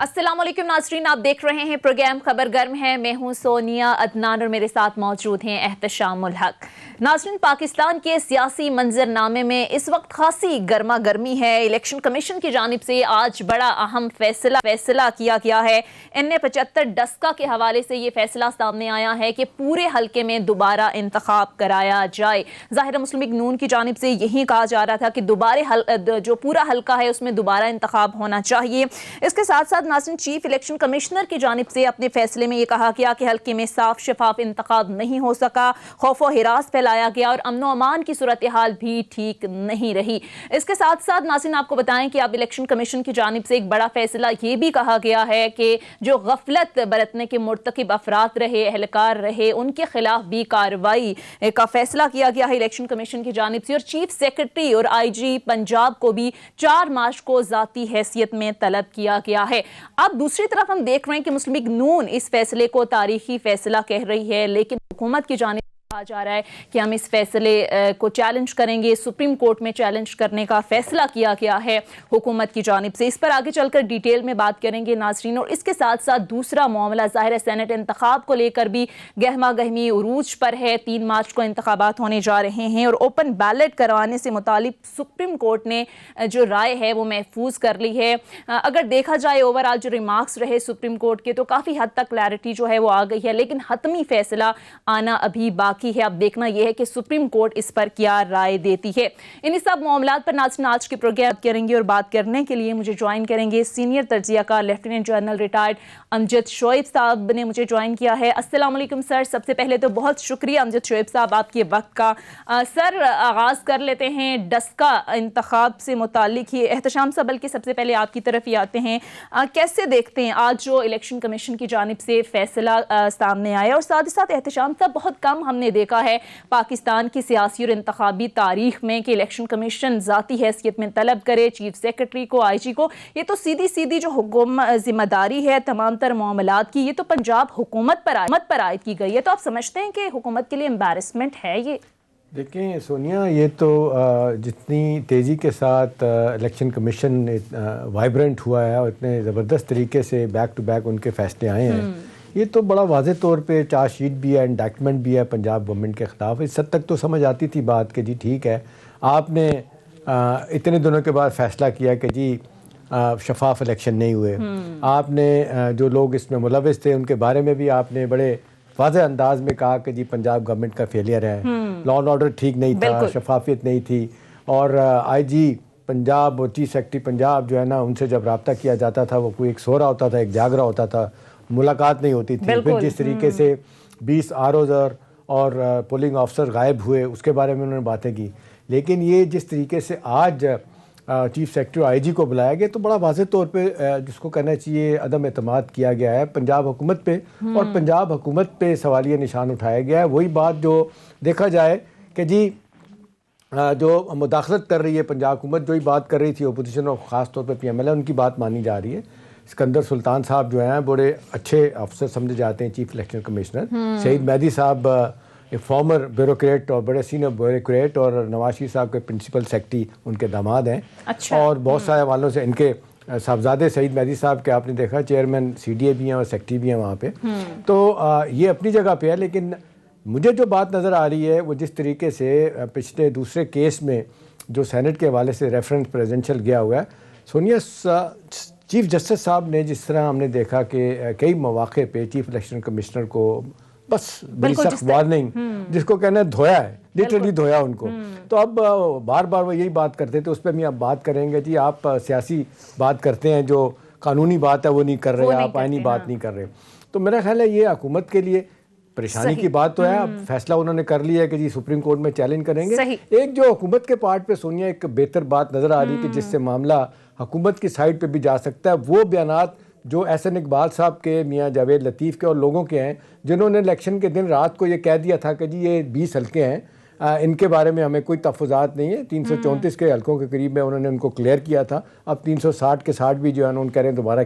अस्सलाम वालेकुम नाजरीन, आप देख रहे हैं प्रोग्राम खबर गर्म है। मैं हूं सोनिया अदनान और मेरे साथ मौजूद हैं एहतशामुल हक। नाजरीन, पाकिस्तान के सियासी मंजरनामे में इस वक्त खासी गर्मा गर्मी है। इलेक्शन कमीशन की जानिब से आज बड़ा अहम फैसला किया गया है। NA-75 डस्का के हवाले से ये फैसला सामने आया है कि पूरे हल्के में दोबारा इंतखाब कराया जाए। ज़ाहिर मुस्लिम लीग नून की जानिब से यही कहा जा रहा था कि दोबारा जो पूरा हल्का है उसमें दोबारा इंतखाब होना चाहिए। इसके साथ साथ नाज़रीन, चीफ इलेक्शन कमिश्नर की जानिब से अपने फैसले में यह कहा गया कि हल्के में साफ शफाफ इंतखाब नहीं हो सका, खौफ और हिरास फैलाया गया और अमन अमान की सूरत हाल भी ठीक नहीं रही। इसके साथ साथ नाज़रीन, आपको बताएं कि अब इलेक्शन कमीशन की जानिब से एक बड़ा फैसला ये भी कहा गया है कि जो गफलत बरतने के मुर्तकिब अफराद रहे, एहलकार रहे, उनके खिलाफ भी कार्रवाई का फैसला किया गया है इलेक्शन कमीशन की जानिब से। और चीफ सेक्रेटरी और IG पंजाब को भी 4 मार्च को जाती हैसियत में तलब किया गया है। अब दूसरी तरफ हम देख रहे हैं कि मुस्लिम लीग नून इस फैसले को तारीखी फैसला कह रही है, लेकिन हुकूमत की जानिब कहा जा रहा है कि हम इस फैसले को चैलेंज करेंगे। सुप्रीम कोर्ट में चैलेंज करने का फैसला किया गया है हुकूमत की जानिब से। इस पर आगे चलकर डिटेल में बात करेंगे नाजरीन। और इसके साथ साथ दूसरा मामला ज़ाहिर है सेनेट इंतखाब को लेकर भी गहमा गहमी उरूज पर है। 3 मार्च को इंतखाबात होने जा रहे हैं और ओपन बैलेट करवाने से मुतालिक सुप्रीम कोर्ट ने जो राय है वो महफूज कर ली है। अगर देखा जाए ओवरऑल जो रिमार्क्स रहे सुप्रीम कोर्ट के, तो काफ़ी हद तक क्लैरिटी जो है वो आ गई है, लेकिन हतमी फैसला आना अभी बाकी है। अब देखना यह है कि सुप्रीम कोर्ट इस पर क्या राय देती है। इन सब मामलात पर नाज़रीन आज की प्रोग्राम करेंगे और बात करने के लिए मुझे ज्वाइन करेंगे सीनियर तर्जियाकार lieutenant general retired Amjad Shoaib साहब ने मुझे ज्वाइन किया है। अस्सलाम वालेकुम सर। सबसे पहले तो बहुत शुक्रिया अमजद शोएब साहब आपके वक्त का। सर, आगाज़ कर लेते हैं डस्का इंतखाब से मुतालिक ही। एहतशाम साहब, बल्कि सबसे पहले आपकी तरफ ही आते हैं। कैसे देखते हैं आज जो इलेक्शन कमीशन की जानिब से फैसला सामने आया, और साथ ही साथ एहतशाम साहब, बहुत कम हमने देखा है पाकिस्तान की सियासी और इंतखाबी तारीख में कि इलेक्शन कमीशन जाती हैसियत में तलब करे चीफ सेक्रेटरी को, IG को। ये तो सीधी सीधी जो जिम्मेदारी है तमाम तर मामलात की, ये तो पंजाब हुकूमत पर आयद की गई है। तो आप समझते हैं कि हुकूमत के लिए एम्बैरसमेंट है ये? देखिए सोनिया, ये तो जितनी तेज़ी के साथ इलेक्शन कमीशन वाइब्रेंट हुआ है और इतने ज़बरदस्त तरीके से बैक टू बैक उनके फैसले आए हैं, ये तो बड़ा वाज़े तौर पे चार्जशीट भी है, इंडैक्टमेंट भी है पंजाब गवर्नमेंट के ख़िलाफ़। इस हद तक तो समझ आती थी बात कि जी ठीक है, आपने इतने दिनों के बाद फ़ैसला किया कि जी शफाफ इलेक्शन नहीं हुए। आपने जो लोग इसमें मुलविस थे उनके बारे में भी आपने बड़े वाज़े अंदाज में कहा कि जी पंजाब गवर्नमेंट का फेलियर है, लॉ एंड ऑर्डर ठीक नहीं था, शफाफियत नहीं थी। और IG पंजाब और चीफ सेक्रेटरी पंजाब जो है ना, उनसे जब रब्ता किया जाता था वो कोई एक सो रहा होता था, एक जाग रहा होता था, मुलाकात नहीं होती थी। फिर जिस तरीके से 20 ROs और पोलिंग ऑफिसर गायब हुए उसके बारे में उन्होंने बातें की। लेकिन ये जिस तरीके से आज चीफ सेक्रेटरी IG को बुलाया गया, तो बड़ा वाज़े तौर पे जिसको कहना चाहिए अदम एतमाद किया गया है पंजाब हुकूमत पे, और पंजाब हुकूमत पे सवालिया निशान उठाया गया है। वही बात जो देखा जाए कि जी जो मुदाखलत कर रही है पंजाब हुकूमत, जो ही बात कर रही थी अपोजिशन और ख़ास तौर पर PMLA, उनकी बात मानी जा रही है। सिकंदर सुल्तान साहब जो हैं बड़े अच्छे अफसर समझे जाते हैं, चीफ इलेक्शन कमिश्नर। शहीद मेहदी साहब एक फॉर्मर ब्यूरोक्रेट और बड़े सीनियर ब्यूरोक्रेट, और नवाज शरीफ साहब के प्रिंसिपल सेक्रेटरी उनके दामाद हैं। अच्छा। और बहुत सारे वालों से इनके साहबजादे शहीद मेहदी साहब के आपने देखा चेयरमैन CDA भी हैं और सेक्रेटरी भी हैं वहाँ पे। तो ये अपनी जगह पे है, लेकिन मुझे जो बात नज़र आ रही है वो जिस तरीके से पिछले दूसरे केस में जो सेनेट के हवाले से रेफरेंस प्रेजेंशियल गया हुआ है, सोनिया चीफ जस्टिस साहब ने जिस तरह हमने देखा कि कई मौके पे चीफ इलेक्शन कमिश्नर को बस बड़ी सख्त वार्निंग, जिसको कहना है धोया है, लिटरली धोया उनको। तो अब बार बार वो यही बात करते थे, उस पर भी आप बात करेंगे। जी आप सियासी बात करते हैं, जो कानूनी बात है वो नहीं कर रहे, आप आईनी बात नहीं कर रहे। तो मेरा ख्याल है ये हुकूमत के लिए परेशानी की बात तो है। अब फैसला उन्होंने कर लिया है कि जी सुप्रीम कोर्ट में चैलेंज करेंगे। एक जो हुकूमत के पार्ट पे सोनिया एक बेहतर बात नज़र आ रही है कि जिससे मामला हुकूमत की साइड पे भी जा सकता है, वो बयानात जो SN इकबाल साहब के, मियाँ जावेद लतीफ़ के और लोगों के हैं, जिन्होंने इलेक्शन के दिन रात को ये कह दिया था कि जी ये 20 हल्के हैं, इनके बारे में हमें कोई तफुज़ात नहीं है। 334 के हलकों के करीब में उन्होंने उनको क्लियर किया था। अब 360 के 60 भी जो है ना, उनकह रहे हैं दोबारा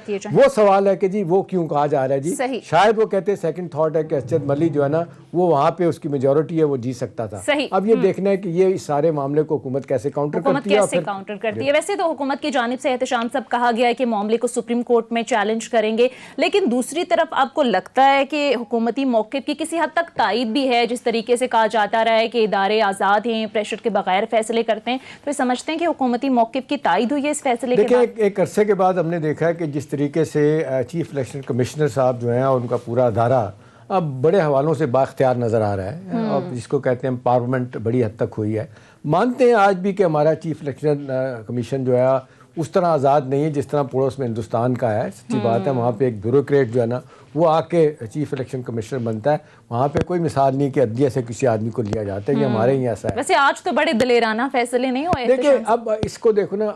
किए जाए। वो सवाल है कि जी वो क्यों कहा जा रहा है जी। शायद वो कहते हैं सेकंड थॉट है कि असद मली जो है ना, वो वहाँ पे उसकी मेजोरिटी है, वो जीत सकता था। अब ये देखना है कि ये इस सारे मामले को हुकूमत कैसे काउंटर करती है। वैसे तो हुकूमत की जानिब से एहतशाम साहब कहा गया है कि मामले को सुप्रीम कोर्ट में चैलेंज करेंगे, लेकिन दूसरी तरफ आपको लगता है कि हुकूमती मौक़िफ़ की किसी हद तक तायद भी है? जिस तरीके से कहा जाता रहा है कि इदारे आज़ाद हैं, प्रेशर के बगैर फैसले करते हैं, तो समझते हैं कि हुकूमती मौक़िफ़ की तायद हुई है इस फैसले के बाद? एक अरसे के बाद हमने देखा है कि जिस तरीके से चीफ इलेक्शन कमिश्नर साहब जो हैं और उनका पूरा अदारा अब बड़े हवालों से बाख्तियार नज़र आ रहा है, और जिसको कहते हैं पार्लियामेंट बड़ी हद तक हुई है। मानते हैं आज भी कि हमारा चीफ इलेक्शन कमीशन जो है उस तरह आज़ाद नहीं है जिस तरह पड़ोस में हिंदुस्तान का है। सच्ची बात है, वहाँ पे एक ब्यूरोक्रेट जो है ना, वो आके चीफ इलेक्शन कमिश्नर बनता है। वहाँ पे कोई मिसाल नहीं कि अदलिया से किसी आदमी को लिया जाता है। ये हमारे ही ऐसा है। वैसे आज तो बड़े दलेराना फैसले नहीं हुए। देखिए अब इसको देखो ना,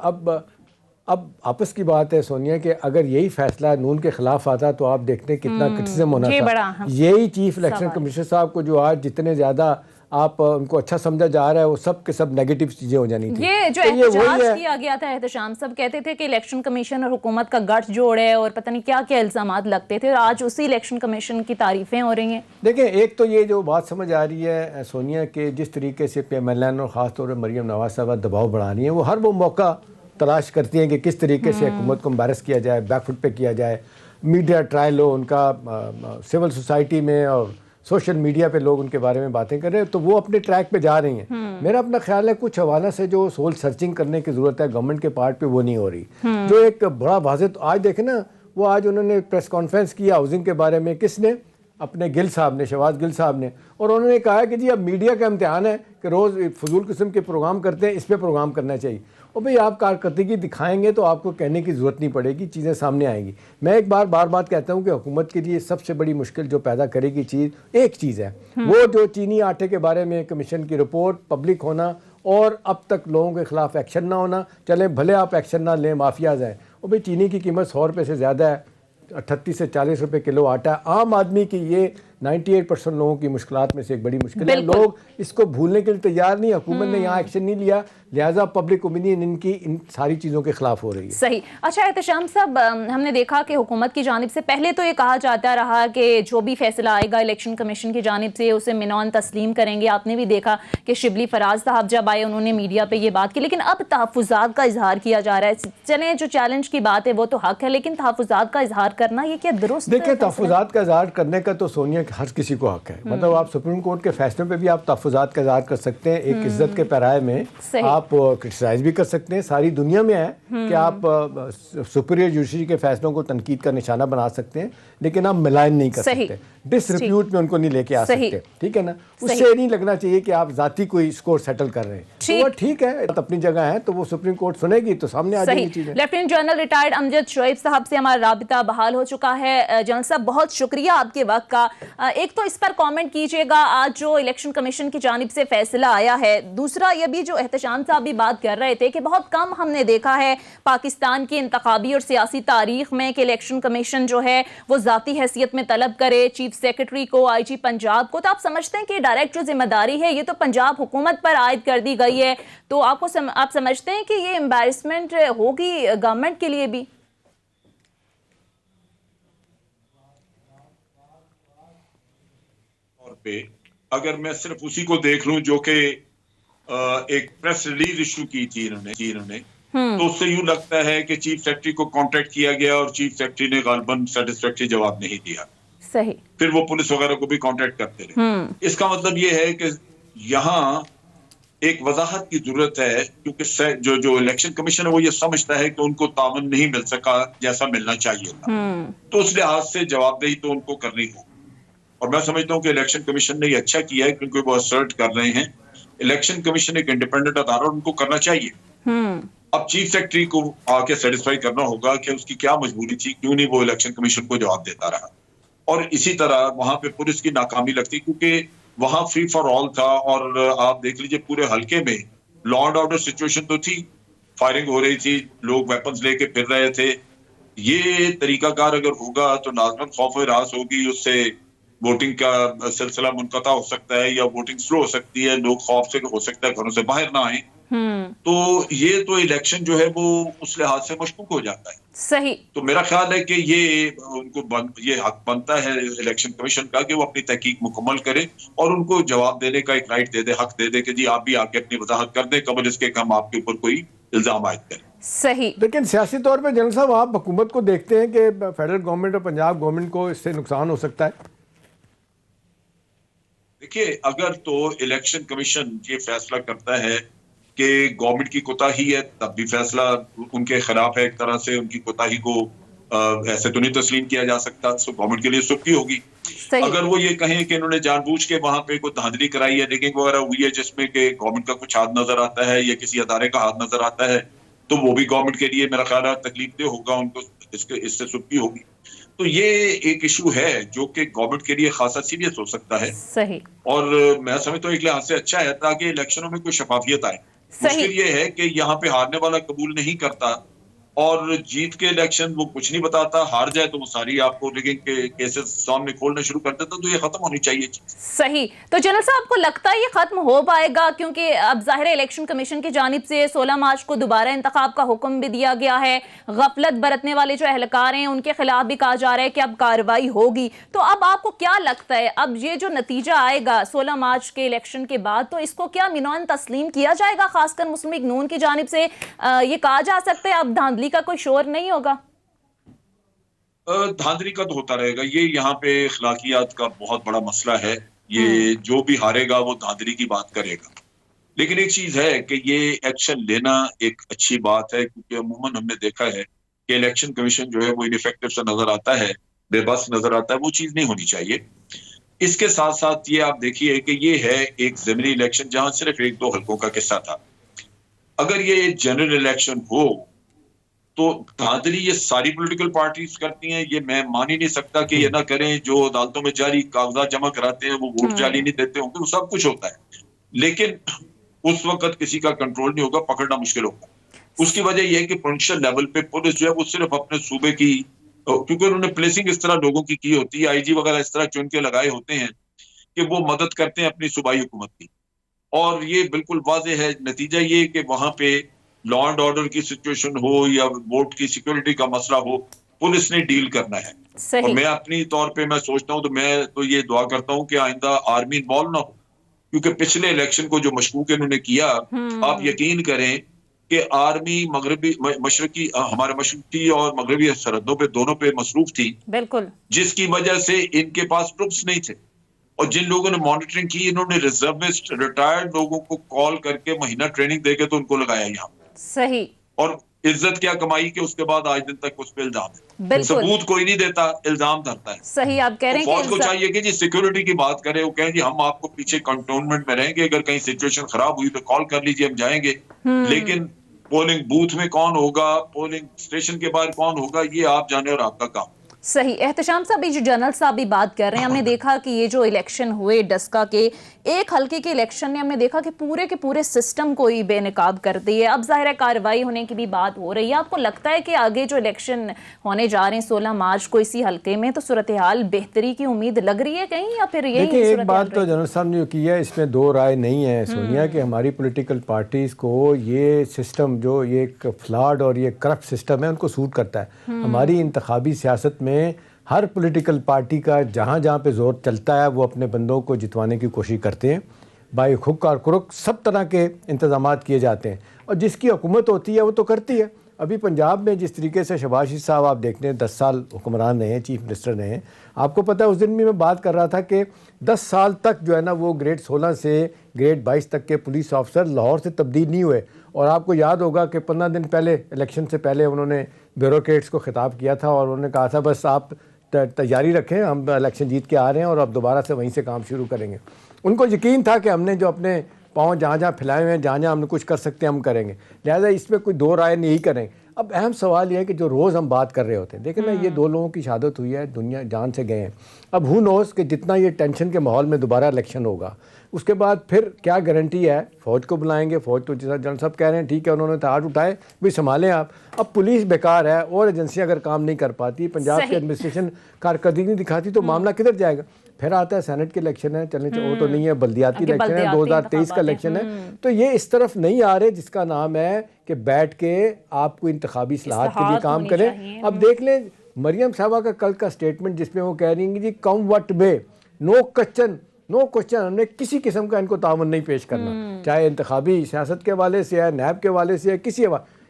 अब आपस की बात है सोनिया कि अगर यही फैसला नून के खिलाफ आता तो आप देखते हैं कितना क्रिटिसिज्म होना था। यही चीफ इलेक्शन कमिश्नर साहब को जो आज जितने ज्यादा आप उनको अच्छा समझा जा रहा है, वो सब के सब नेगेटिव चीजें हो जानी थी। ये जो एहतजाज किया गया था, एहतशाम सब कहते थे कि इलेक्शन कमीशन और हुकूमत का गठजोड़ है और पता नहीं क्या क्या इल्जामात लगते थे, और आज उसी इलेक्शन कमीशन की तारीफें हो रही हैं। देखिए एक तो ये जो बात समझ आ रही है सोनिया के जिस तरीके से PMLN और ख़ासतौर पर मरीम नवाज साहब दबाव बढ़ा रही है, वो हर वो मौका तलाश करती हैं कि किस तरीके से हुकूमत को एम्बैरस किया जाए, बैकफुट पे किया जाए। मीडिया ट्रायल हो उनका, सिविल सोसाइटी में और सोशल मीडिया पे लोग उनके बारे में बातें कर रहे हैं, तो वो अपने ट्रैक पे जा रही हैं। मेरा अपना ख्याल है कुछ हवाला से जो सोल सर्चिंग करने की ज़रूरत है गवर्नमेंट के पार्ट पे, वो नहीं हो रही। जो एक बड़ा वाज़ेह तो आज देखे ना, वो आज उन्होंने प्रेस कॉन्फ्रेंस किया हाउसिंग के बारे में, किसने? अपने गिल साहब ने, शहबाज गिल साहब ने, और उन्होंने कहा कि जी अब मीडिया का इम्तिहान है कि रोज़ फजूल किस्म के प्रोग्राम करते हैं, इस पर प्रोग्राम करना चाहिए। और भाई आप कारकर्दगी दिखाएंगे तो आपको कहने की ज़रूरत नहीं पड़ेगी, चीज़ें सामने आएंगी। मैं एक बार बात कहता हूँ कि हुकूमत के लिए सबसे बड़ी मुश्किल जो पैदा करेगी चीज़ एक चीज़ है, वो जो चीनी आटे के बारे में कमीशन की रिपोर्ट पब्लिक होना और अब तक लोगों के खिलाफ एक्शन ना होना। चले भले आप एक्शन ना लें, माफियाज हैं, और भाई चीनी की कीमत 100 रुपये से ज़्यादा है, 38 से 40 रुपये किलो आटा है। आम आदमी की ये 98% लोगों की मुश्किलात में से एक बड़ी मुश्किल है। लोग इसको भूलने के लिए तैयार नहीं, हुकूमत ने यहाँ एक्शन नहीं लिया, लिहाजा पब्लिक ओपिनियन इनकी इन सारी चीज़ों के खिलाफ हो रही है। सही। अच्छा एहतशाम साहब, हमने देखा कि हुकूमत की जानिब से पहले तो ये कहा जाता रहा कि जो भी फैसला आएगा इलेक्शन कमीशन की जानिब से उसे मिनौन तस्लीम करेंगे। आपने भी देखा कि शिबली फराज साहब जब आए उन्होंने मीडिया पे ये बात की, लेकिन अब तहफ़्फ़ुज़ात का इजहार किया जा रहा है। चलें जो चैलेंज की बात है वो तो हक है, लेकिन तहफ़्फ़ुज़ात का इजहार करना ये क्या दुरुस्त? देखिए तहफ़्फ़ुज़ात का इजहार करने का तो सोनिया हर किसी को हक है। मतलब आप सुप्रीम कोर्ट के फैसले पे भी आप तहफ़्फ़ुज़ात का इजहार कर सकते हैं, एक इज्जत के पैराए में आप क्रिटिसाइज भी कर सकते हैं। सारी दुनिया में है कि आप सुपीरियर जुडिशरी के फैसलों को तनकीद का निशाना बना सकते हैं, लेकिन आप मिलान नहीं कर सकते, डिसरिप्यूट में उनको नहीं लेके आ सकते। ठीक है ना, उससे नहीं लगना चाहिए कि आप जाती कोई स्कोर सेटल कर रहे हैं। तो वो ठीक है, अपनी जगह है, तो वो सुप्रीम कोर्ट सुनेगी तो सामने आ जाएगी चीजें। Lieutenant general retired Amjad Shoaib साहब से हमारा राबिता बहाल हो चुका है। जनरल साहब बहुत शुक्रिया आपके वक्त का। एक तो इस पर कमेंट कीजिएगा, आज जो इलेक्शन कमीशन की जानिब से फैसला आया है। दूसरा ये भी जो एहतशाम साहब भी बात कर रहे थे कि बहुत कम हमने देखा है पाकिस्तान की इंतखाबी और सियासी तारीख में कि इलेक्शन कमीशन जो है वो जाती हैसियत में तलब करे चीफ सेक्रेटरी को, IG पंजाब को। तो आप समझते हैं कि डायरेक्ट जो जिम्मेदारी है ये तो पंजाब हुकूमत पर आयद कर दी गई है, तो आप समझते हैं कि ये एम्बैरसमेंट होगी गवर्नमेंट के लिए भी? और पे अगर मैं सिर्फ उसी को देख लूं जो कि एक प्रेस रिलीज इशू की थी इन्होंने तो उससे यूं लगता है कि चीफ सेक्रेटरी को कांटेक्ट किया गया और चीफ सेक्रेटरी ने गालबन सेटिस्फैक्टरी जवाब नहीं दिया। सही। फिर वो पुलिस वगैरह को भी कांटेक्ट करते रहे। इसका मतलब ये है कि यहाँ एक वजाहत की जरूरत है, क्योंकि जो इलेक्शन कमीशन है वो ये समझता है कि उनको तावन नहीं मिल सका जैसा मिलना चाहिए था, तो उस लिहाज से जवाबदेही तो उनको करनी होगी। और मैं समझता हूँ कि इलेक्शन कमीशन ने ये अच्छा किया है, क्योंकि वो असर्ट कर रहे हैं इलेक्शन कमीशन एक इंडिपेंडेंट अदारा, उनको करना चाहिए। अब चीफ सेक्रेटरी को आके सेटिस्फाई करना होगा कि उसकी क्या मजबूरी थी, क्यों नहीं वो इलेक्शन कमीशन को जवाब देता रहा। और इसी तरह वहां पे पुलिस की नाकामी लगती, क्योंकि वहां फ्री फॉर ऑल था। और आप देख लीजिए पूरे हल्के में लॉ एंड ऑर्डर सिचुएशन तो थी, फायरिंग हो रही थी, लोग वेपन्स लेके फिर रहे थे। ये तरीकाकार अगर होगा तो नाज़मन खौफ रास होगी, उससे वोटिंग का सिलसिला मुनक़ता हो सकता है या वोटिंग स्लो हो सकती है, लोग खौफ से हो सकता है घरों से बाहर ना आए। तो ये तो इलेक्शन जो है वो उस लिहाज से मशकूक हो जाता है। सही। तो मेरा ख्याल है कि ये ये हक बनता है इलेक्शन कमीशन का कि वो अपनी तहकीक मुकम्मल करे और उनको जवाब देने का एक राइट दे दे, हक दे दे कि जी आप भी आके अपनी वजाहत कर दें कबल इसके कि हम आपके ऊपर कोई इल्जाम आयद करें। सही। लेकिन सियासी तौर पे जनरल साहब आप हुकूमत को देखते हैं कि फेडरल गवर्नमेंट और पंजाब गवर्नमेंट को इससे नुकसान हो सकता है? देखिए, अगर तो इलेक्शन कमीशन ये फैसला करता है कि गवर्नमेंट की कोताही है, तब भी फैसला उनके खिलाफ है। एक तरह से उनकी कोताही को ऐसे तो नहीं तस्लीम किया जा सकता, तो गवर्नमेंट के लिए सुर्खी होगी। अगर वो ये कहें कि इन्होंने जानबूझ के वहां पे कोई धांधली कराई है, रिगिंग वगैरह हुई है जिसमें कि गवर्नमेंट का कुछ हाथ नजर आता है या किसी अदारे का हाथ नजर आता है, तो वो भी गवर्नमेंट के लिए मेरा ख्याल है तकलीफदेह होगा, उनको इससे सुर्खी होगी। तो ये एक इशू है जो कि गवर्नमेंट के लिए खासा सीरियस हो सकता है। सही। और मैं समझता हूँ एक लिहाज से अच्छा है ताकि इलेक्शनों में कोई शफाफियत आए। मुश्किल ये है कि यहाँ पे हारने वाला कबूल नहीं करता और जीत के इलेक्शन वो कुछ नहीं बताता, हार जाए तो वो सारी आपको रिगिंग के केसेस सामने खोलना शुरू कर देता, तो ये खत्म होनी चाहिए चीज। सही। तो जनरल साहब आपको लगता है ये खत्म हो पाएगा? क्योंकि अब जाहिर है इलेक्शन कमीशन की जानिब से 16 मार्च को दोबारा इंतखाब का हुक्म भी दिया गया है। गफलत बरतने वाले जो एहलकार हैं उनके खिलाफ भी कहा जा रहा है कि अब कार्रवाई होगी। तो अब आपको क्या लगता है, अब ये जो नतीजा आएगा 16 मार्च के इलेक्शन के बाद, तो इसको क्या मिनान तस्लीम किया जाएगा? खासकर मुस्लिम लीग नून की जानिब से ये कहा जा सकता है अब धांधली का कोई शोर नहीं होगा? धांधली का तो होता रहेगा, ये यहाँ पे अखलाकियात का बहुत बड़ा मसला है। ये जो भी हारेगा वो धांधली की बात करेगा। लेकिन एक चीज है कि ये एक्शन लेना एक अच्छी बात है, क्योंकि अमूमन हमने देखा है कि इलेक्शन कमीशन जो है वो इनइफेक्टिव सा नजर आता है, बेबस नजर आता है, वो चीज नहीं होनी चाहिए। इसके साथ साथ ये आप देखिए कि ये है एक ज़मीनी इलेक्शन जहां सिर्फ 1-2 हलकों का किस्सा था। अगर ये जनरल इलेक्शन हो तो धांधली ये सारी पॉलिटिकल पार्टीज करती हैं। ये मैं मान ही नहीं सकता कि ये ना करें। जो अदालतों में जारी कागजात जमा कराते हैं वो वोट जाली नहीं देते होंगे, वो सब कुछ होता है, लेकिन उस वक्त किसी का कंट्रोल नहीं होगा, पकड़ना मुश्किल होगा। उसकी वजह यह है कि प्रोविंशियल लेवल पे पुलिस जो है वो सिर्फ अपने सूबे की, क्योंकि उन्होंने प्लेसिंग इस तरह लोगों की होती है, आईजी वगैरह इस तरह चुन के लगाए होते हैं कि वो मदद करते हैं अपनी सूबाई हुकूमत की। और ये बिल्कुल वाज़ेह है, नतीजा ये कि वहां पे लॉ एंड ऑर्डर की सिचुएशन हो या वोट की सिक्योरिटी का मसला हो, पुलिस ने डील करना है। और मैं अपनी तौर पे मैं सोचता हूँ, तो मैं तो ये दुआ करता हूँ कि आइंदा आर्मी इन्वॉल्व ना हो, क्योंकि पिछले इलेक्शन को जो मशकूक इन्होंने किया, आप यकीन करें कि आर्मी मगरबी मशरकी हमारे मशरकी और मगरबी सरहदों पे दोनों पे मसरूफ थी, बिल्कुल, जिसकी वजह से इनके पास ट्रुप्स नहीं थे। और जिन लोगों ने मॉनिटरिंग की, इन्होंने रिजर्विस्ट रिटायर्ड लोगों को कॉल करके महीना ट्रेनिंग देके तो उनको लगाया यहाँ। सही। और इज्जत क्या कमाई के उसके बाद आज दिन तक उस पर इल्जाम है। सबूत कोई नहीं देता, इल्जाम धरता है। सही आप कह रहे हैं। फौज को चाहिए कि जी सिक्योरिटी की बात करें, वो कहें जी हम आपको पीछे कंटोनमेंट में रहेंगे, अगर कहीं सिचुएशन खराब हुई तो कॉल कर लीजिए, हम जाएंगे। लेकिन पोलिंग बूथ में कौन होगा, पोलिंग स्टेशन के बाहर कौन होगा, ये आप जाने और आपका काम। सही। एहतशाम साहब, जो जनरल साहब भी बात कर रहे हैं, हमने देखा कि ये जो इलेक्शन हुए डस्का के एक हल्के के इलेक्शन ने हमने देखा कि पूरे के पूरे सिस्टम को ही बेनकाब कर दी है। अब जाहिर है कार्रवाई होने की भी बात हो रही है। आपको लगता है कि आगे जो इलेक्शन होने जा रहे हैं 16 मार्च को इसी हल्के में, तो सूरत हाल बेहतरी की उम्मीद लग रही है कहीं, या फिर यही? देखिए, एक बात तो जनरल साहब ने की है, इसमें दो राय नहीं है सोनिया, कि हमारी पॉलिटिकल पार्टीज को ये सिस्टम जो ये एक फ्लॉड और ये करप्ट सिस्टम है उनको सूट करता है। हमारी इंतखाबी सियासत में हर पॉलिटिकल पार्टी का जहाँ जहाँ पे जोर चलता है वो अपने बंदों को जितवाने की कोशिश करते हैं। बाई हुक और कुरुक सब तरह के इंतजामात किए जाते हैं, और जिसकी हुकूमत होती है वो तो करती है। अभी पंजाब में जिस तरीके से शहबाज शरीफ साहब आप देखते हैं 10 साल हुक्मरान रहे हैं, चीफ मिनिस्टर रहे हैं। आपको पता है उस दिन भी मैं बात कर रहा था कि 10 साल तक जो है ना वो ग्रेड 16 से ग्रेड 22 तक के पुलिस ऑफिसर लाहौर से तब्दील नहीं हुए। और आपको याद होगा कि 15 दिन पहले इलेक्शन से पहले उन्होंने ब्यूरोक्रेट्स को खिताब किया था और उन्होंने कहा था बस आप तैयारी रखें, हम इलेक्शन जीत के आ रहे हैं और अब दोबारा से वहीं से काम शुरू करेंगे। उनको यकीन था कि हमने जो अपने पाँव जहाँ जहाँ फैलाए हुए हैं, जहाँ जहाँ हमने कुछ कर सकते हैं हम करेंगे, लिहाजा इसमें कोई दो राय नहीं करें। अब अहम सवाल यह है कि जो रोज़ हम बात कर रहे होते हैं, देखिए ना ये 2 लोगों की शहादत हुई है, दुनिया जान से गए हैं। अब हु नोस कि जितना ये टेंशन के माहौल में दोबारा इलेक्शन होगा, उसके बाद फिर क्या गारंटी है, फ़ौज को बुलाएंगे, फ़ौज तो जैसा जनरल साहब कह रहे हैं ठीक है, उन्होंने हाथ उठाए भी संभालें आप। अब पुलिस बेकार है और एजेंसियां अगर काम नहीं कर पाती, पंजाब की एडमिनिस्ट्रेशन कारकर्दगी नहीं दिखाती, तो मामला किधर जाएगा? फिर आता है सेनेट के इलेक्शन है, चलने वो तो नहीं है, बल्दियाती इलेक्शन है, 2023 का इलेक्शन है। तो ये इस तरफ नहीं आ रहे जिसका नाम है कि बैठ के आपको इंतखाबी इस्लाहात के लिए काम करें। अब देख लें मरियम साहबा का कल का स्टेटमेंट जिसमें वो कह रही हैं कि जी come what may, no question, हमने किसी किस्म का इनको तावन नहीं पेश करना, चाहे इंतखाबी सियासत के हवाले से है, नैब के हवाले से है, किसी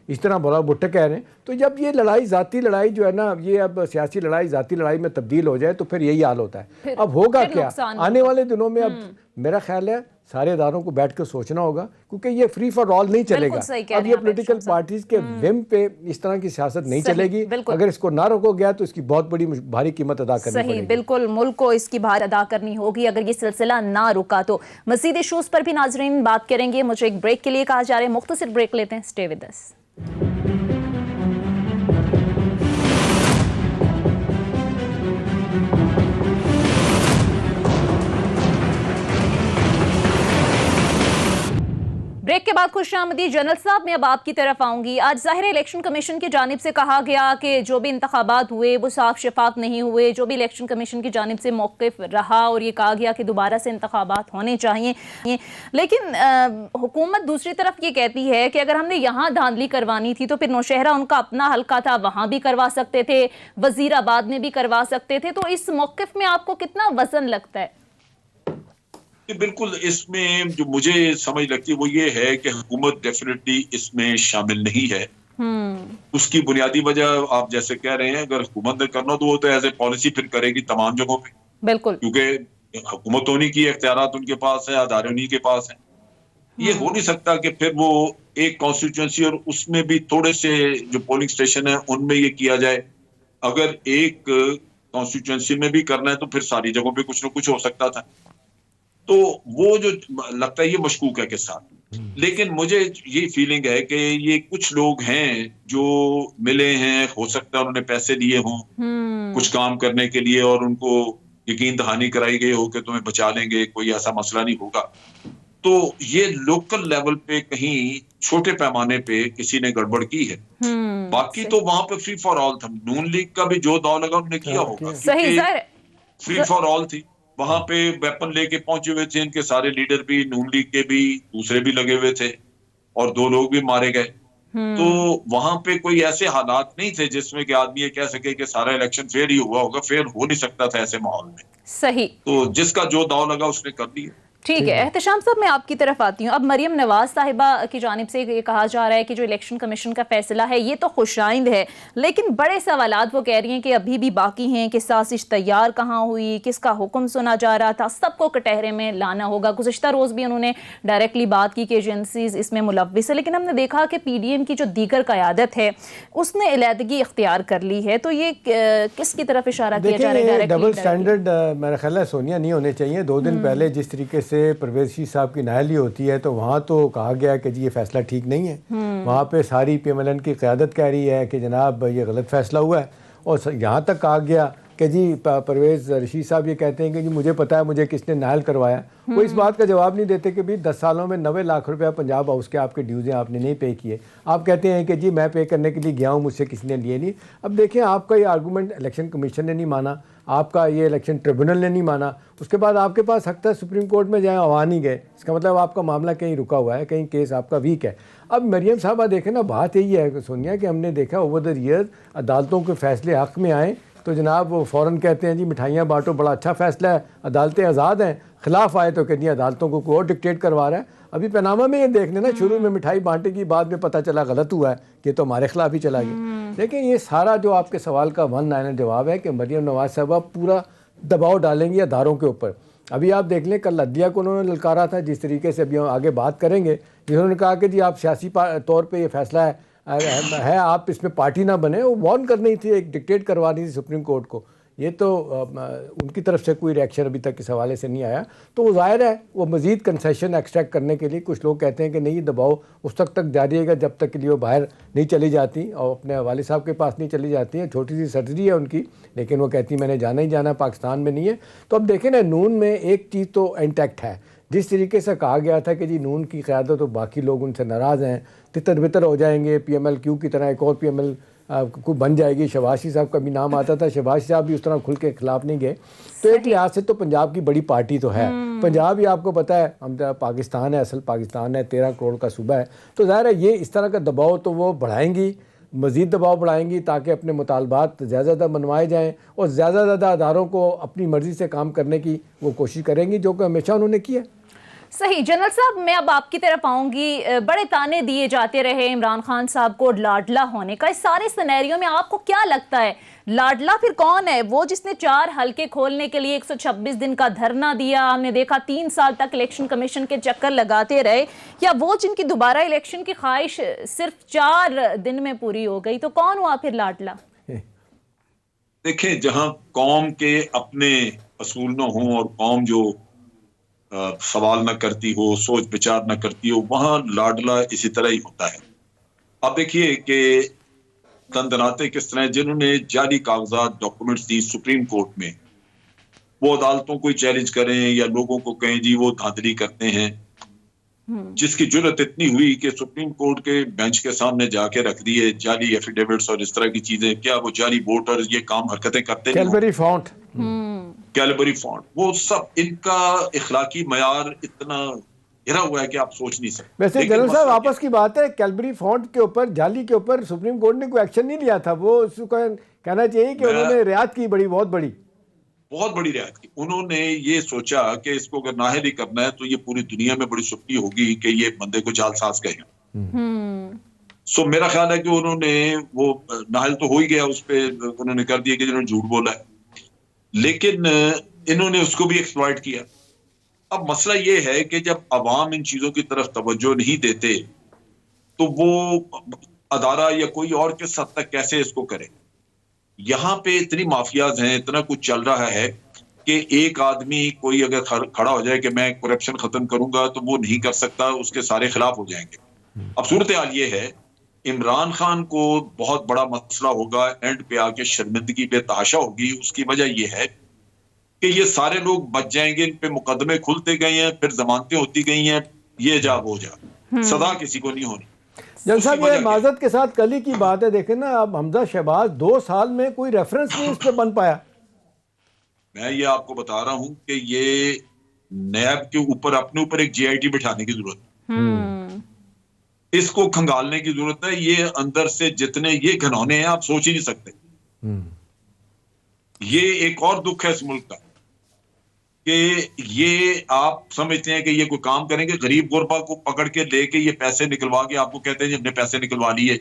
इस तरह बड़ा भुट्टे कह रहे हैं। तो जब ये लड़ाई ज़ाती लड़ाई जो है ना, ये अब सियासी लड़ाई ज़ाती लड़ाई में तब्दील हो जाए तो फिर यही हाल होता है। अब होगा क्या आने वाले दिनों में? अब मेरा ख्याल है सारे इदारों को बैठ कर सोचना होगा, क्योंकि ये फ्री फॉर ऑल नहीं चलेगा। अब ये पॉलिटिकल पार्टीज के विम पे इस तरह की सियासत नहीं चलेगी। अगर इसको ना रोको गया तो इसकी बहुत बड़ी भारी कीमत अदा करनी पड़ेगी। बिल्कुल, मुल्क को इसकी भार अदा करनी होगी अगर ये सिलसिला ना रुका तो। मज़ीद इशूज़ पर भी नाज़रीन बात करेंगे। मुझे एक ब्रेक के लिए कहा जा रहा है, मुख्तसर ब्रेक लेते हैं, स्टे विद अस। ब्रेक के बाद खुशामदी जनरल साहब, मैं अब आपकी तरफ आऊंगी। आज ज़ाहिर इलेक्शन कमीशन की जानिब से कहा गया कि जो भी इंतखाबात हुए वो साफ शफाफ नहीं हुए, जो भी इलेक्शन कमीशन की जानिब से मौक़िफ़ रहा और ये कहा गया कि दोबारा से इंतखाबात होने चाहिए। लेकिन हुकूमत दूसरी तरफ ये कहती है कि अगर हमने यहाँ धांधली करवानी थी तो फिर नौशहरा उनका अपना हल्का था, वहाँ भी करवा सकते थे, वज़ीराबाद में भी करवा सकते थे। तो इस मौक़िफ़ में आपको कितना वज़न लगता है? बिल्कुल, इसमें जो मुझे समझ लगती है वो ये है कि हुकूमत डेफिनेटली इसमें शामिल नहीं है। उसकी बुनियादी वजह आप जैसे कह रहे हैं, अगर हुकूमत ने करना तो वो तो एज ए पॉलिसी फिर करेगी तमाम जगहों पे। बिल्कुल, क्योंकि हुकूमत होने की इख्तियारात उनके पास है, अदारे उन्हीं के पास है। ये हो नहीं सकता कि फिर वो एक कॉन्स्टिट्यूंसी और उसमें भी थोड़े से जो पोलिंग स्टेशन है उनमें ये किया जाए। अगर एक कॉन्स्टिट्यूंसी में भी करना है तो फिर सारी जगहों पे कुछ न कुछ हो सकता था। तो वो जो लगता है ये मशकूक है के साथ। लेकिन मुझे ये फीलिंग है कि ये कुछ लोग हैं जो मिले हैं, हो सकता है उन्होंने पैसे दिए हों कुछ काम करने के लिए और उनको यकीन दहानी कराई गई हो कि तुम्हें बचा लेंगे, कोई ऐसा मसला नहीं होगा। तो ये लोकल लेवल पे कहीं छोटे पैमाने पे किसी ने गड़बड़ की है। बाकी तो वहां पे फ्री फॉर ऑल था। नून लीग का भी जो दाव लगा उन्होंने किया होगा, सही सर, फ्री फॉर ऑल थी। वहां पे वेपन लेके पहुंचे हुए थे, इनके सारे लीडर भी, नून लीग के भी, दूसरे भी लगे हुए थे और 2 लोग भी मारे गए। तो वहां पे कोई ऐसे हालात नहीं थे जिसमें कि आदमी ये कह सके कि सारा इलेक्शन फेयर ही हुआ होगा। फेयर हो नहीं सकता था ऐसे माहौल में। सही। तो जिसका जो दाव लगा उसने कर दिया। ठीक है एहतशाम साहब, मैं आपकी तरफ आती हूँ। अब मरियम नवाज साहिबा की जानिब से ये कहा जा रहा है कि जो इलेक्शन कमीशन का फैसला है ये तो खुशाइंद है, लेकिन बड़े सवालात वो कह रही हैं कि अभी भी बाकी हैं कि साजिश तैयार कहाँ हुई, किसका हुक्म सुना जा रहा था, सबको कटहरे में लाना होगा। गुज़िश्ता रोज़ भी उन्होंने डायरेक्टली बात की कि एजेंसीज इसमें मुलव्विस है, लेकिन हमने देखा कि PDM की जो दीगर क़यादत है उसने अलहदगी इख्तियार कर ली है। तो ये किसकी तरफ इशारा किया जा रहा है? डबल स्टैंडर्ड मेरा ख्याल है सोनिया नहीं होने चाहिए। 2 दिन पहले जिस तरीके से परवेज़ साहब की नाअहली होती है तो वहाँ तो कहा गया कि जी ये फैसला ठीक नहीं है। वहाँ पे सारी PMLN की क़यादत कह रही है कि जनाब ये गलत फैसला हुआ है, और यहाँ तक कहा गया कि जी परवेज़ रशीद साहब ये कहते हैं कि जी मुझे पता है मुझे किसने नाअहल करवाया। वो इस बात का जवाब नहीं देते कि भाई 10 सालों में 90 लाख रुपया पंजाब हाउस के आपके ड्यूज़ें आपने नहीं पे किए। आप कहते हैं कि जी मैं पे करने के लिए गया हूँ, मुझसे किसी ने लिए नहीं। अब देखिए आपका ये आर्गूमेंट इलेक्शन कमीशन ने नहीं माना, आपका ये इलेक्शन ट्रिब्यूनल ने नहीं माना, उसके बाद आपके पास हक था सुप्रीम कोर्ट में जाए, वहाँ नहीं गए। इसका मतलब आपका मामला कहीं रुका हुआ है, कहीं केस आपका वीक है। अब मरियम साहबा देखें ना, बात यही है सोनिया कि हमने देखा ओवर द ईयर अदालतों के फैसले हक में आए तो जनाब वो फ़ौरन कहते हैं जी मिठाइयाँ बांटो, बड़ा अच्छा फैसला है, अदालतें आज़ाद हैं। खिलाफ आए तो कहती हैं अदालतों को कोई और डिक्टेट करवा रहा है। अभी पनामा में ये देख लेना, शुरू में मिठाई बांटेगी, बाद में पता चला गलत हुआ है, ये तो हमारे खिलाफ ही चला गया। लेकिन ये सारा जो आपके सवाल का 1 जवाब है कि मरियम नवाज साहबा पूरा दबाव डालेंगी अदारों के ऊपर। अभी आप देख लें कल अदलिया को उन्होंने ललकारा था, जिस तरीके से अभी हम आगे बात करेंगे, जिन्होंने कहा कि जी आप सियासी तौर पर यह फैसला है आप इसमें पार्टी ना बने। वो वार्न करनी थी, एक डिक्टेट करवानी थी सुप्रीम कोर्ट को। ये तो उनकी तरफ से कोई रिएक्शन अभी तक इस हवाले से नहीं आया। तो वो ज़ाहिर है वो मज़ीद कंसेशन एक्सट्रैक्ट करने के लिए कुछ लोग कहते हैं कि नहीं, दबाव उस तक जारी रहेगा जब तक के लिए वो बाहर नहीं चली जाती और अपने वालिद साहब के पास नहीं चली जाती हैं। छोटी सी सर्जरी है उनकी, लेकिन वो कहती मैंने जाना ही जाना, पाकिस्तान में नहीं है। तो अब देखें ना, नून में एक चीज़ तो इंटैक्ट है, जिस तरीके से कहा गया था कि जी नून की क़यादत तो बाकी लोग उनसे नाराज़ हैं, तितर बितर हो जाएंगे, PMLQ की तरह एक और PML को बन जाएगी, शहबाज साहब का भी नाम आता था, शहबाज साहब भी उस तरह खुल के खिलाफ नहीं गए। तो एक लिहाज से तो पंजाब की बड़ी पार्टी तो है। पंजाब ही आपको पता है हम पाकिस्तान है, असल पाकिस्तान है, 13 करोड़ का सूबा है, तो ज़ाहिर है ये इस तरह का दबाव तो वो बढ़ाएंगी, मज़ीद दबाव बढ़ाएंगी ताकि अपने मुतालबात ज़्यादा ज़्यादा मनवाए जाएँ और ज़्यादा ज़्यादा अदारों को अपनी मर्ज़ी से काम करने की वो कोशिश करेंगी, जो कि हमेशा उन्होंने किया। सही। जनरल साहब, मैं अब आपकी तरफ आऊंगी। बड़े ताने दिए जाते रहे इमरान खान साहब को लाडला होने का। इस सारे सिनेरियो में आपको क्या लगता है, लाडला फिर कौन है? वो जिसने 4 हलके खोलने के लिए 126 दिन का धरना दिया, हमने देखा 3 साल तक इलेक्शन कमीशन के चक्कर लगाते रहे, या वो जिनकी दोबारा इलेक्शन की ख्वाहिश सिर्फ 4 दिन में पूरी हो गई? तो कौन हुआ फिर लाडला? देखें, जहां कौम के अपने असूल न हों और कौम जो सवाल न करती हो, सोच विचार न करती हो, वहां लाडला इसी तरह ही होता है। अब देखिए कि दंदनाते किस तरह, जिन्होंने जाली कागजात डॉक्यूमेंट्स दी सुप्रीम कोर्ट में, वो अदालतों को चैलेंज करें या लोगों को कहें जी वो धांधली करते हैं, जिसकी जुर्रत इतनी हुई कि सुप्रीम कोर्ट के बेंच के सामने जाके रख दिए जाली एफिडेविट्स और इस तरह की चीजें। क्या वो जाली वोटर्स ये काम हरकतें करते कैलबरी फॉन्ट, वो सब इनका इखलाकी मयार इतना गिरा हुआ है कि आप सोच नहीं सकते। वैसे जनरल साहब आपस की बात है, कैलबरी फॉन्ट के ऊपर, जाली के ऊपर सुप्रीम कोर्ट ने कोई एक्शन नहीं लिया था। वो उसको कहना चाहिए कि उन्होंने रियायत की, बहुत बड़ी रियायत की। उन्होंने ये सोचा कि इसको अगर नाहल ही करना है तो ये पूरी दुनिया में बड़ी सुप्ती होगी कि ये बंदे को जालसाज कहें। सो मेरा ख्याल है कि उन्होंने वो नाहल तो हो ही गया, उस पर उन्होंने कर दिया कि जिन्होंने झूठ बोला है, लेकिन इन्होंने उसको भी एक्सप्लॉइट किया। अब मसला ये है कि जब अवाम इन चीजों की तरफ तवज्जो नहीं देते तो वो अदारा या कोई और किस हद तक कैसे इसको करे। यहाँ पे इतनी माफियाज हैं, इतना कुछ चल रहा है कि एक आदमी कोई अगर खड़ा हो जाए कि मैं करप्शन खत्म करूंगा तो वो नहीं कर सकता, उसके सारे खिलाफ हो जाएंगे। अब सूरत हाल ये है, इमरान खान को बहुत बड़ा मसला होगा, एंड पे आके शर्मिंदगी बेतहाशा होगी। उसकी वजह यह है कि ये सारे लोग बच जाएंगे, इन पे मुकदमे खुलते गए हैं, फिर जमानतें होती गई हैं, ये जा वो जा, सदा किसी को नहीं होनी। जनरल साहब ये माजरत के साथ कल ही की बात है, देखें ना, अब हमजा शहबाज 2 साल में कोई रेफरेंस नहीं इस पे बन पाया। मैं ये आपको बता रहा हूं कि ये नैब के ऊपर अपने ऊपर एक GIT बिठाने की जरूरत है, इसको खंगालने की जरूरत है। ये अंदर से जितने ये घिनौने हैं आप सोच ही नहीं सकते। ये एक और दुख है इस मुल्क का कि ये आप समझते हैं कि ये कोई काम करेंगे, गरीब गुरबा को पकड़ के लेके ये पैसे निकलवा के आपको कहते हैं जी हमने पैसे निकलवा लिए,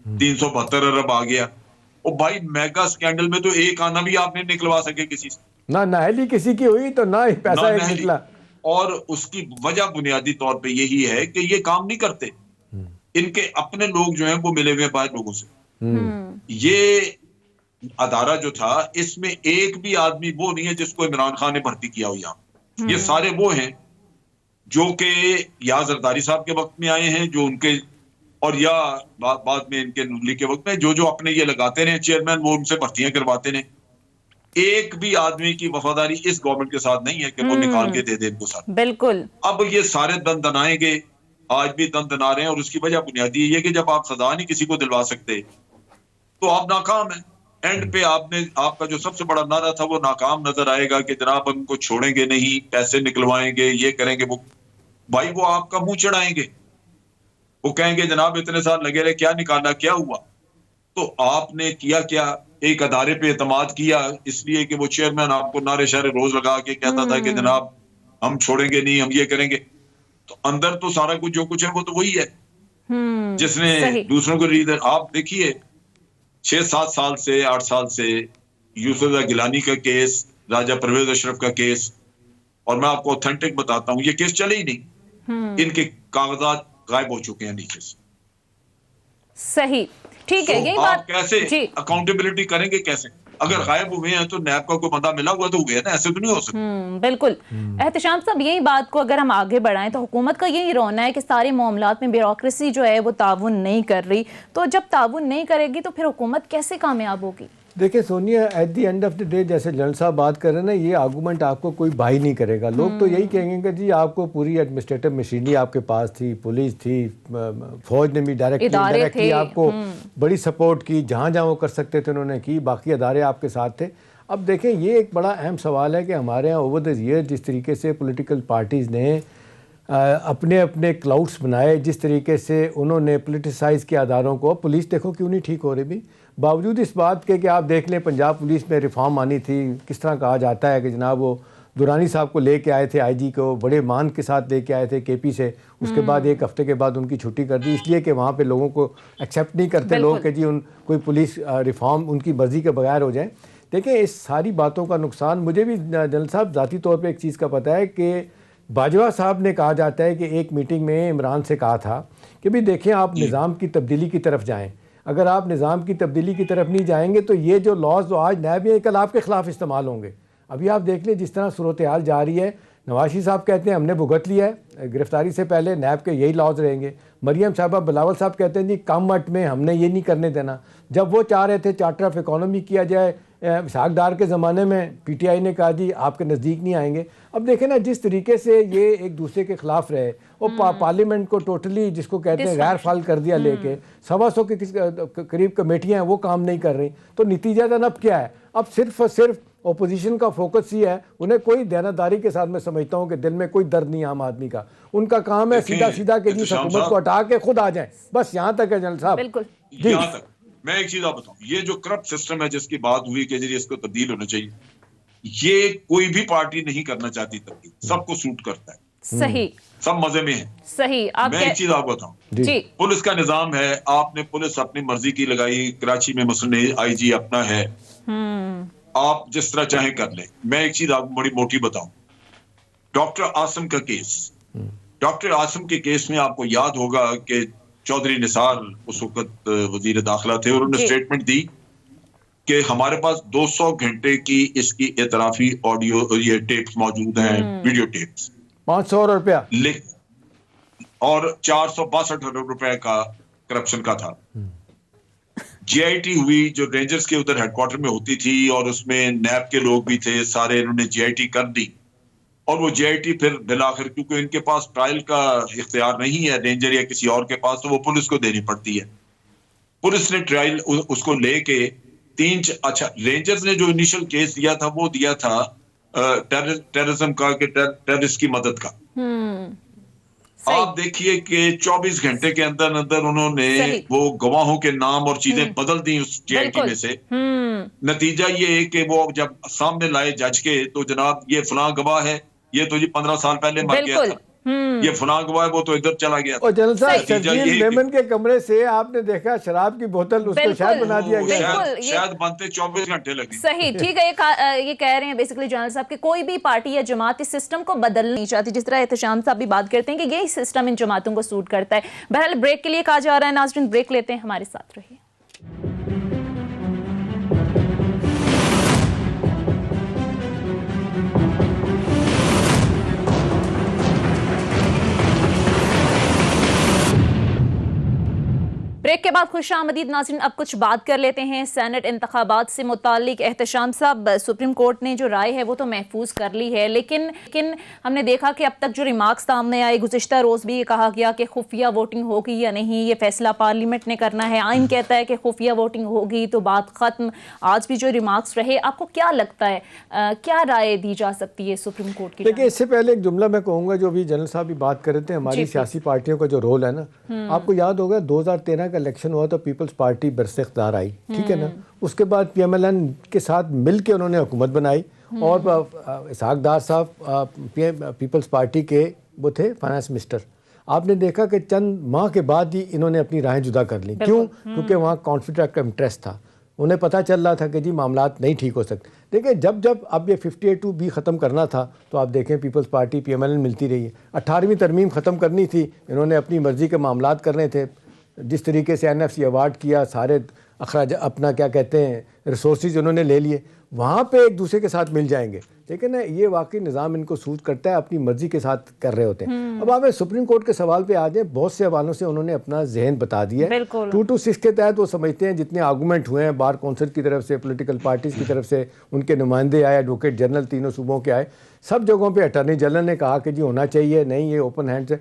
372 अरब आ गया। और भाई मेगा स्कैंडल में तो एक आना भी आप नहीं निकलवा सके किसी से, ना नाहली किसी की हुई तो ना ही पैसा निकला। और उसकी वजह बुनियादी तौर पे यही है कि ये काम नहीं करते, इनके अपने लोग जो हैं वो मिले हुए बाहर लोगों से। ये अदारा जो था इसमें एक भी आदमी वो नहीं है जिसको इमरान खान ने भर्ती किया हो यहाँ। ये सारे वो हैं जो कि या जरदारी साहब के वक्त में आए हैं, जो उनके और या बाद में इनके नूली के वक्त में जो अपने ये लगाते रहे चेयरमैन, वो उनसे भर्तियां करवाते रहे। एक भी आदमी की वफादारी इस गवर्नमेंट के साथ नहीं है कि वो निकाल के दे दे इनको साथ। बिल्कुल। अब ये सारे दन दनाएंगे, आज भी दन दना रहे हैं, और उसकी वजह बुनियादी ये कि जब आप सजा नहीं किसी को दिलवा सकते तो आप नाकाम है। एंड पे आपका जो सबसे बड़ा नारा था वो नाकाम नजर आएगा कि जनाब हम उनको छोड़ेंगे नहीं, पैसे निकलवाएंगे, ये करेंगे, वो भाई वो आपका मुंह चढ़ाएंगे, वो कहेंगे जनाब इतने साल लगे रहे, क्या निकाला, क्या हुआ। तो आपने किया क्या, एक अदारे पे एतमाद किया इसलिए कि वो चेयरमैन आपको नारे शारे रोज लगा के कहता था कि जनाब हम छोड़ेंगे नहीं, हम ये करेंगे। तो अंदर तो सारा कुछ जो कुछ है वो तो वही है जिसने दूसरों को रीड। आप देखिए 6-7 साल से 8 साल से यूसुफ गिलानी का केस, राजा परवेज अशरफ का केस, और मैं आपको ऑथेंटिक बताता हूं ये केस चले ही नहीं, इनके कागजात गायब हो चुके हैं नीचे से। सही, ठीक है। यही बात कैसे अकाउंटेबिलिटी करेंगे कैसे? अगर गायब हुए हैं तो नैब का कोई बंदा मिला हुआ तो हुए है ना, ऐसे तो नहीं हो सकता। बिल्कुल। एहतशाम साहब, यही बात को अगर हम आगे बढ़ाएं तो हुकूमत का यही रोना है कि सारे मामलात में ब्यूरोक्रेसी जो है वो ताउन नहीं कर रही। तो जब ताउन नहीं करेगी तो फिर हुकूमत कैसे कामयाब होगी? देखिए Sonia, at the end of the day जैसे जनरल साहब बात कर रहे हैं ना, ये आर्गूमेंट आपको कोई बाई नहीं करेगा। लोग तो यही कहेंगे कि जी आपको पूरी एडमिनिस्ट्रेटिव मशीनरी आपके पास थी, पुलिस थी, फौज ने भी डायरेक्टली आपको बड़ी सपोर्ट की, जहाँ जहाँ वो कर सकते थे उन्होंने की, बाकी अदारे आपके साथ थे। अब देखें, ये एक बड़ा अहम सवाल है कि हमारे यहाँ ओवर द ईयर जिस तरीके से पॉलिटिकल पार्टीज़ ने अपने अपने क्लाउड्स बनाए, जिस तरीके से उन्होंने पोलिटिसाइज़ किया अदारों को, पुलिस देखो क्यों नहीं ठीक हो रही भी, बावजूद इस बात के कि आप देख लें पंजाब पुलिस में रिफॉर्म आनी थी, किस तरह कहा जाता है कि जनाब वो दुरानी साहब को लेके आए थे, आईजी को बड़े मान के साथ लेके आए थे केपी से, उसके बाद एक हफ्ते के बाद उनकी छुट्टी कर दी, इसलिए कि वहाँ पे लोगों को एक्सेप्ट नहीं करते लोग कि जी कोई पुलिस रिफॉर्म उनकी मर्ज़ी के बगैर हो जाए। देखिए, इस सारी बातों का नुकसान मुझे भी जनरल साहब ज़ाती तौर पर एक चीज़ का पता है कि बाजवा साहब ने कहा जाता है कि एक मीटिंग में इमरान से कहा था कि भाई देखें, आप निज़ाम की तब्दीली की तरफ जाएं, अगर आप निज़ाम की तब्दीली की तरफ नहीं जाएंगे तो ये जो लॉज आज नैब हैं कल आपके ख़िलाफ़ इस्तेमाल होंगे। अभी आप देख लें जिस तरह सूरत हाल जा रही है, नवाशी साहब कहते हैं हमने भुगत लिया है, गिरफ्तारी से पहले नैब के यही लॉज रहेंगे। मरियम साहबा बिलावल साहब कहते हैं जी कम मट में हमने ये नहीं करने देना। जब वो चाह रहे थे चार्टर ऑफ इकोनॉमी किया जाए इसहाक डार के ज़माने में, पीटीआई ने कहा जी आपके नज़दीक नहीं आएंगे। अब देखें ना जिस तरीके से ये एक दूसरे के ख़िलाफ़ रहे और पार्लियामेंट को टोटली जिसको कहते हैं गैर फाल कर दिया, लेके 125 के करीब कमेटियाँ हैं वो काम नहीं कर रही, तो नतीजा अब क्या है? अब सिर्फ और सिर्फ ओपोजिशन का फोकस ये है, उन्हें कोई देनादारी के साथ मैं समझता हूँ कि दिल में कोई दर्द नहीं आम आदमी का, उनका काम है सीधा सीधा कि जी हुकूमत को हटा के खुद आ जाए, बस यहाँ तक है जनरल साहब। बिल्कुल यहाँ तक। मैं एक चीज आप बताऊं, ये जो करप्ट सिस्टम है जिसकी बात हुई कि जी इसको तब्दील होना चाहिए, ये कोई भी पार्टी नहीं करना चाहती तब्दील, सबको सूट करता है, सही, सब मजे में है, सही। मैं एक चीज आपको बताऊं, जी, पुलिस का निजाम है, आपने पुलिस अपनी मर्जी की लगाई, कराची में मसलन आईजी अपना है, आप जिस तरह चाहे कर लें। मैं एक चीज आपको बड़ी मोटी बताऊं, डॉक्टर आसिम का केस, डॉक्टर आसिम के केस में आपको याद होगा कि चौधरी निसार उस वक्त वजीर दाखिला थे और उन्होंने स्टेटमेंट दी कि हमारे पास 200 घंटे की इसकी एतराफी ऑडियो ये टेप्स मौजूद हैं, वीडियो टेप्स, 500 रुपया और 462 रुपए का करप्शन का था। जीआईटी हुई जो रेंजर्स के उधर हेडक्वार्टर में होती थी और उसमें नैब के लोग भी थे, सारे इन्होंने जीआईटी कर दी और वो जीआईटी फिर बिलाखिर क्योंकि इनके पास ट्रायल का इख्तियार नहीं है रेंजर या किसी और के पास, तो वो पुलिस को देनी पड़ती है। पुलिस ने ट्रायल उसको लेके अच्छा रेंजर्स ने जो इनिशियल केस दिया था वो दिया था टेररिज्म का, कि टेररिस्ट की मदद का। आप देखिए कि 24 घंटे के अंदर अंदर उन्होंने वो गवाहों के नाम और चीजें बदल दी उस जीआईटी में से। नतीजा ये है कि वो जब सामने लाए जज के तो जनाब ये फलां गवाह है, ये तो जी 15 साल पहले मर गया था, ये फलां गवाह है वो तो इधर चला गया। और जनरल साहब शर्जील मेमन के कमरे से आपने देखा शराब की बोतल उसको शायद बना दिया गया, शायद बनते 24 घंटे लगे। सही, ठीक है। ये कह रहे हैं बेसिकली जनरल साहब कि कोई भी पार्टी या जमात इस सिस्टम को बदलना नहीं चाहती, जिस तरह एहतशाम साहब भी बात करते हैं कि यही सिस्टम इन जमातों को सूट करता है। बहरहाल ब्रेक के लिए कहा जा रहा है, नाज़रीन ब्रेक लेते हैं, हमारे साथ रहिए। ब्रेक के बाद खुशामदीद नाज़रीन, अब कुछ बात कर लेते हैं सेनेट इंतखाबात से मुतालिक। एहतशाम साहब, सुप्रीम कोर्ट ने जो राय है वो तो महफूज कर ली है, लेकिन हमने देखा कि अब तक जो रिमार्क्स सामने आए, गुज़िश्ता रोज़ भी ये कहा गया कि खुफिया वोटिंग होगी या नहीं ये फैसला पार्लियामेंट ने करना है, आइन कहता है कि खुफिया वोटिंग होगी तो बात ख़त्म। आज भी जो रिमार्क्स रहे, आपको क्या लगता है क्या राय दी जा सकती है सुप्रीम कोर्ट की? देखिए, इससे पहले एक जुमला मैं कहूँगा, जो भी जनरल साहब भी बात कर रहे थे, हमारी सियासी पार्टियों का जो रोल है ना, आपको याद होगा 2013 इलेक्शन हुआ तो पीपल्स पार्टी बरसे-इख्तियार आई, ठीक है ना। उसके बाद पीएमएलएन के साथ मिलके उन्होंने हुकूमत बनाई और इसहाक डार साहब पीपल्स पार्टी के वो थे फाइनेंस मिनिस्टर। आपने देखा कि चंद माह के बाद ही इन्होंने अपनी राहें जुदा कर ली। क्यों? क्योंकि वहाँ कॉन्फ्लिक्ट ऑफ इंटरेस्ट था, उन्हें पता चल रहा था कि जी मामलात नहीं ठीक हो सकते। देखिए, जब अब ये 58 भी ख़त्म करना था तो आप देखें पीपल्स पार्टी पीएमएलएन मिलती रही है। 18वीं तरमीम ख़त्म करनी थी, इन्होंने अपनी मर्ज़ी के मामलात करने थे। जिस तरीके से एनएफसी अवार्ड किया, सारे अखराज अपना क्या कहते हैं रिसोर्सेज उन्होंने ले लिए, वहाँ पे एक दूसरे के साथ मिल जाएंगे। लेकिन ये वाकई निज़ाम इनको सूट करता है, अपनी मर्जी के साथ कर रहे होते हैं। अब आप सुप्रीम कोर्ट के सवाल पे आ जाए, बहुत से हवालों से उन्होंने अपना जहन बता दिया है। 226 के तहत वो समझते हैं जितने आर्गूमेंट हुए हैं बार कौंसिल की तरफ से, पॉलिटिकल पार्टीज़ की तरफ से, उनके नुमाइंदे आए, एडवोकेट जनरल तीनों सूबों के आए, सब जगहों पे अटॉर्नी जनरल ने कहा कि जी होना चाहिए, नहीं ये ओपन हैंड से।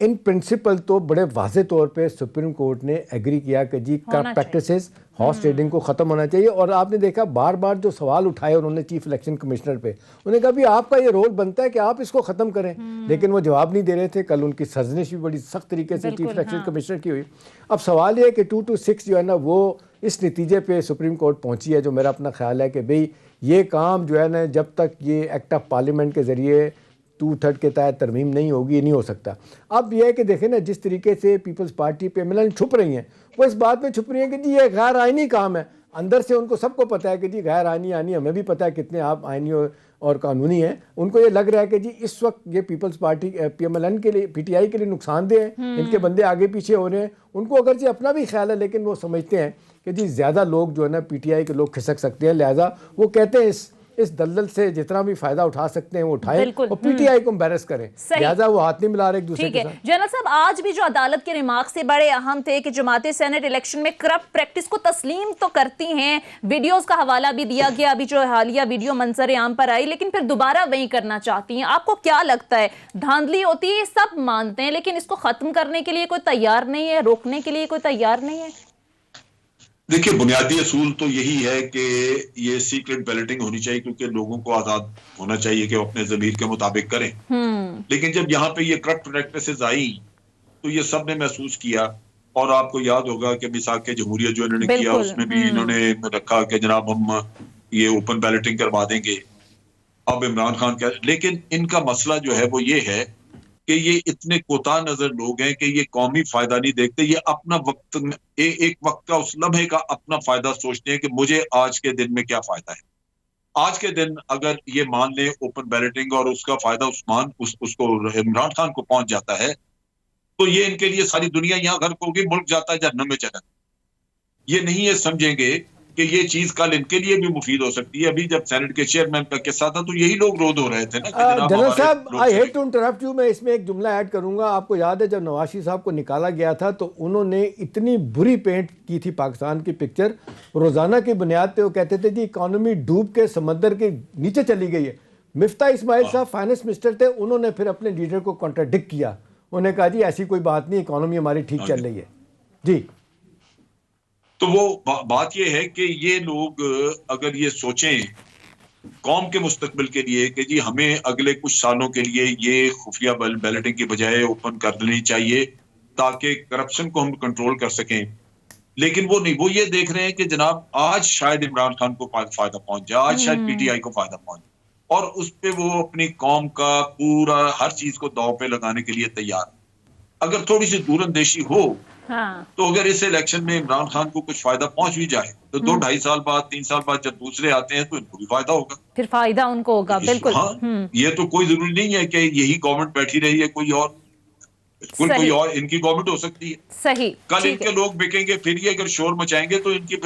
इन प्रिंसिपल तो बड़े वाज़े तौर पे सुप्रीम कोर्ट ने एग्री किया कि जी करप्ट प्रैक्टिसेस, हॉर्स ट्रेडिंग को ख़त्म होना चाहिए। और आपने देखा बार बार जो सवाल उठाए उन्होंने चीफ इलेक्शन कमिश्नर पे, उन्होंने कहा भी आपका ये रोल बनता है कि आप इसको ख़त्म करें, लेकिन वो जवाब नहीं दे रहे थे। कल उनकी सर्जनिश भी बड़ी सख्त तरीके से चीफ इलेक्शन कमिश्नर की हुई। अब सवाल ये है कि 226 जो है ना वो इस नतीजे पे सुप्रीम कोर्ट पहुंची है, जो मेरा अपना ख्याल है कि भाई ये काम जो है ना जब तक ये एक्ट ऑफ पार्लियामेंट के ज़रिए 2/3 के तहत तरमीम नहीं होगी, ये नहीं हो सकता। अब यह है कि देखें ना जिस तरीके से पीपल्स पार्टी पे MLN छुप रही हैं, वो इस बात में छुप रही हैं कि जी ये गैर आइनी काम है। अंदर से उनको सबको पता है कि जी गैर आइनी, हमें भी पता है कितने आप आइनी और कानूनी हैं। उनको ये लग रहा है कि जी इस वक्त ये पीपल्स पार्टी PMLN के लिए, PTI के लिए नुकसानदेह है, इनके बंदे आगे पीछे हो रहे हैं। उनको अगर जी अपना भी ख्याल है, लेकिन वो समझते हैं कि जी ज़्यादा लोग जो है ना PTI के लोग खिसक सकते हैं, लिहाजा वो कहते हैं इस दलदल से जितना भी फायदा उठा सकते हैं वो उठाएं और PTI को एम्बैरस करें, लिहाजा वो हाथ नहीं मिला रहे एक दूसरे के साथ। जनरल साहब, आज भी जो अदालत के रिमार्क्स से बड़े अहम थे कि जमाते सेनेट इलेक्शन में करप्ट प्रैक्टिस को तस्लीम तो करती हैं, वीडियोस का हवाला भी दिया गया, अभी जो हालिया वीडियो मंजर आम पर आई, लेकिन फिर दोबारा वही करना चाहती हैं। आपको क्या लगता है, धांधली होती है, सब मानते हैं, लेकिन इसको खत्म करने के लिए कोई तैयार नहीं है, रोकने के लिए कोई तैयार नहीं है? देखिए, बुनियादी असूल तो यही है कि ये सीक्रेट बैलेटिंग होनी चाहिए, क्योंकि लोगों को आजाद होना चाहिए कि वो अपने ज़मीर के मुताबिक करें। लेकिन जब यहाँ पे ये करप्ट प्रैक्टिसेस आई तो ये सब ने महसूस किया। और आपको याद होगा कि मिसाक जमहूरियत जो इन्होंने किया उसमें भी इन्होंने रखा कि जनाब हम ये ओपन बैलेटिंग करवा देंगे। अब इमरान खान का, लेकिन इनका मसला जो है वो ये है कि ये इतने कोताह नजर लोग हैं कि ये कौमी फायदा नहीं देखते, ये अपना वक्त एक वक्त का उस लम्हे का अपना फायदा सोचते हैं कि मुझे आज के दिन में क्या फायदा है। आज के दिन अगर ये मान ले ओपन बैलेटिंग और उसका फायदा उसको इमरान खान को पहुंच जाता है तो ये इनके लिए सारी दुनिया यहाँ गर्क होगी, मुल्क जाता है जहन्नम में चला। ये नहीं ये समझेंगे कि ये चीज कल इनके लिए भी मुफीद हो सकती है। अभी जब सेनेट के चेयरमैन का किस्सा था तो यही लोग रोध हो रहे थे ना। जनरल साहब, I hate to interrupt you, मैं इसमें एक जुमला ऐड करूंगा। आपको याद है जब नवाज शरीफ साहब को निकाला गया था तो उन्होंने इतनी बुरी पेंट की थी पाकिस्तान की पिक्चर, रोजाना की बुनियाद पे वो कहते थे जी इकॉनमी डूब के समंदर के नीचे चली गई है। मिफ्ता इस्माइल साहब फाइनेंस मिनिस्टर थे, उन्होंने फिर अपने लीडर को कॉन्ट्राडिक्ट किया, उन्होंने कहा जी ऐसी कोई बात नहीं, इकॉनमी हमारी ठीक चल रही है जी। तो वो बात ये है कि ये लोग अगर ये सोचें कौम के मुस्तकबिल के लिए कि जी हमें अगले कुछ सालों के लिए ये खुफिया बैलेटिंग की बजाय ओपन कर लेनी चाहिए ताकि करप्शन को हम कंट्रोल कर सकें, लेकिन वो नहीं, वो ये देख रहे हैं कि जनाब आज शायद इमरान खान को फायदा पहुंच जाए, आज शायद PTI को फायदा पहुंच जाए, और उस पे वो अपनी कौम का पूरा हर चीज को दांव पे लगाने के लिए तैयार। अगर थोड़ी सी दूरंदेशी हो तो अगर इस इलेक्शन में इमरान खान को कुछ फायदा पहुंच भी जाए तो 2-2.5 साल बाद 3 साल बाद जब दूसरे आते हैं तो इनको भी फायदा होगा, फिर फायदा उनको होगा। बिल्कुल। ये तो कोई जरूरी नहीं है कि यही गवर्नमेंट बैठी रही है, कोई और इनकी गवर्नमेंट हो सकती है। सही। कल इनके लोग बिकेंगे, फिर ये अगर शोर मचाएंगे तो इनकी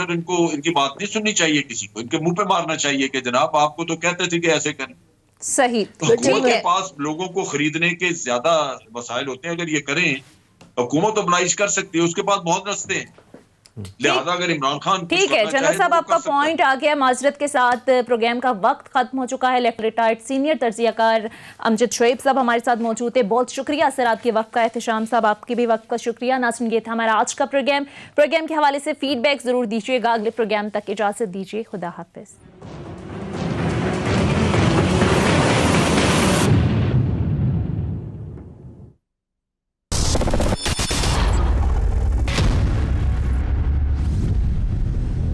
बात नहीं सुननी चाहिए, किसी को इनके मुंह पे मारना चाहिए कि जनाब आपको तो कहते थे कि ऐसे करें। सही। हुकूमत के पास लोगों को खरीदने के ज्यादा वसाइल होते हैं, अगर ये करें हुकूमत ऑब्लाइज कर सकती है, उसके पास बहुत रास्ते हैं। लिहाजा अगर इमरान खान, ठीक है जनरल साहब, आपका पॉइंट आ गया। माजरत के साथ प्रोग्राम का वक्त खत्म हो चुका है। लेफ्ट रिटायर्ड सीनियर तर्जियाकार अमजद शुएब साहब हमारे साथ मौजूद थे, बहुत शुक्रिया सर आपके वक्त का। एहतशाम साहब आपके भी वक्त का शुक्रिया। नाज़रीन, ये था हमारा आज का प्रोग्राम के हवाले से फीडबैक जरूर दीजिएगा। अगले प्रोग्राम तक इजाजत दीजिए, खुदा हाफिज।